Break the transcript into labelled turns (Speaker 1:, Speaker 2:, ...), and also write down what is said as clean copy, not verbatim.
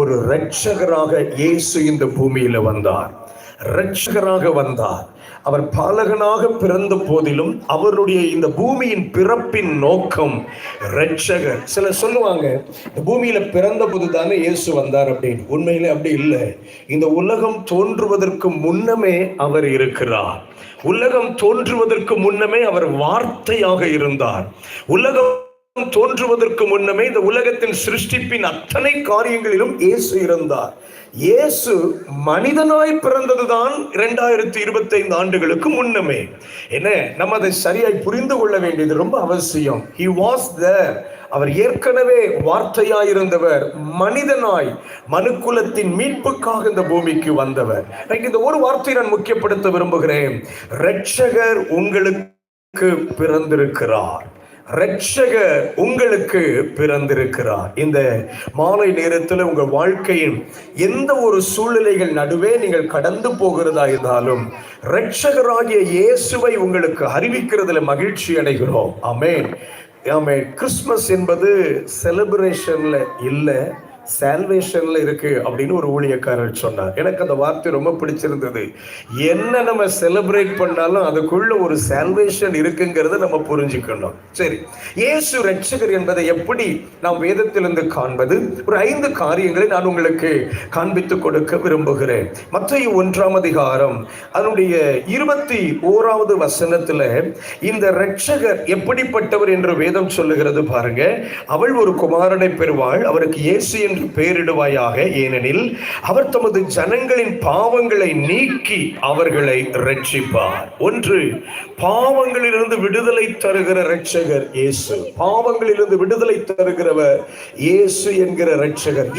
Speaker 1: ஒரு இரட்சகராக இயேசு இந்த பூமியில வந்தார். இரட்சகராக வந்தார். அவர் பாலகனாக பிறந்த போதிலும் அவருடைய இந்த பூமியின் பிறப்பின் நோக்கம் இரட்சகர். சிலர் சொல்லுவாங்க, இந்த பூமியில பிறந்த போது தானே இயேசு வந்தார் அப்படின்னு. உண்மையிலே அப்படி இல்லை. இந்த உலகம் தோன்றுவதற்கு முன்னமே அவர் இருக்கிறார். உலகம் தோன்றுவதற்கு முன்னமே அவர் வார்த்தையாக இருந்தார். உலகம் தோன்றுவதற்கு முன்னமே இந்த உலகத்தின் சிருஷ்டிப்பின் அத்தனை காரியங்களிலும் இயேசு இருந்தார். இயேசு மனிதனாய் பிறந்ததுதான் 2025 ஆண்டுகளுக்கு முன்னமே. என்ன, நம்ம அதை சரியாய் புரிந்து கொள்ள வேண்டியது ரொம்ப அவசியம். He was there. அவர் ஏற்கனவே வார்த்தையாயிருந்தவர், மனிதனாய் மனுக்குலத்தின் மீட்புக்காக இந்த பூமிக்கு வந்தவர். இந்த ஒரு வார்த்தையை நான் முக்கியப்படுத்த விரும்புகிறேன். இரட்சகர் உங்களுக்கு பிறந்திருக்கிறார். இரட்சகர் உங்களுக்கு பிறந்திருக்கிறார். இந்த மாலை நேரத்தில் உங்கள் வாழ்க்கையின் எந்த ஒரு சூழ்நிலைகள் நடுவே நீங்கள் கடந்து போகிறதா இருந்தாலும் இரட்சகராகிய இயேசுவை உங்களுக்கு அறிவிக்கிறதுல மகிழ்ச்சி அடைகிறோம். ஆமென், ஆமென். கிறிஸ்மஸ் என்பது செலிப்ரேஷன்ல இல்லை, சால்வேஷன்ல இருக்கு அப்படின்னு ஒரு ஊழியக்காரர் சொன்னார். எனக்கு அந்த வார்த்தை ரொம்ப பிடிச்சிருந்தது. என்ன நம்ம செலிப்ரேட் பண்ணாலும் அதுக்குள்ள ஒரு சால்வேஷன் இருக்குங்கிறத நம்ம புரிஞ்சுக்கணும். சரி, இயேசு இரட்சகர் என்பதை எப்படி நாம் வேதத்திலிருந்து காண்பது? ஒரு 5 காரியங்களை நான் உங்களுக்கு காண்பித்துக் கொடுக்க விரும்புகிறேன். மத்தேயு 1ஆம் அதிகாரம் அதனுடைய 21வது வசனத்துல இந்த இரட்சகர் எப்படிப்பட்டவர் என்று வேதம் சொல்லுகிறது பாருங்க. அவள் ஒரு குமாரனை பெறுவாள், அவருக்கு இயேசு என்று பெயரிடுவாயாக, ஏனெனில் அவர் தமது ஜனங்களின் பாவங்களை நீக்கி அவர்களை இரட்சிப்பார். ஒன்று, பாவங்களிலிருந்து விடுதலை தருகிற இரட்சகர் இயேசு. பாவங்களிலிருந்து விடுதலை தருகிறவர் இயேசு என்கிற இரட்சகர்.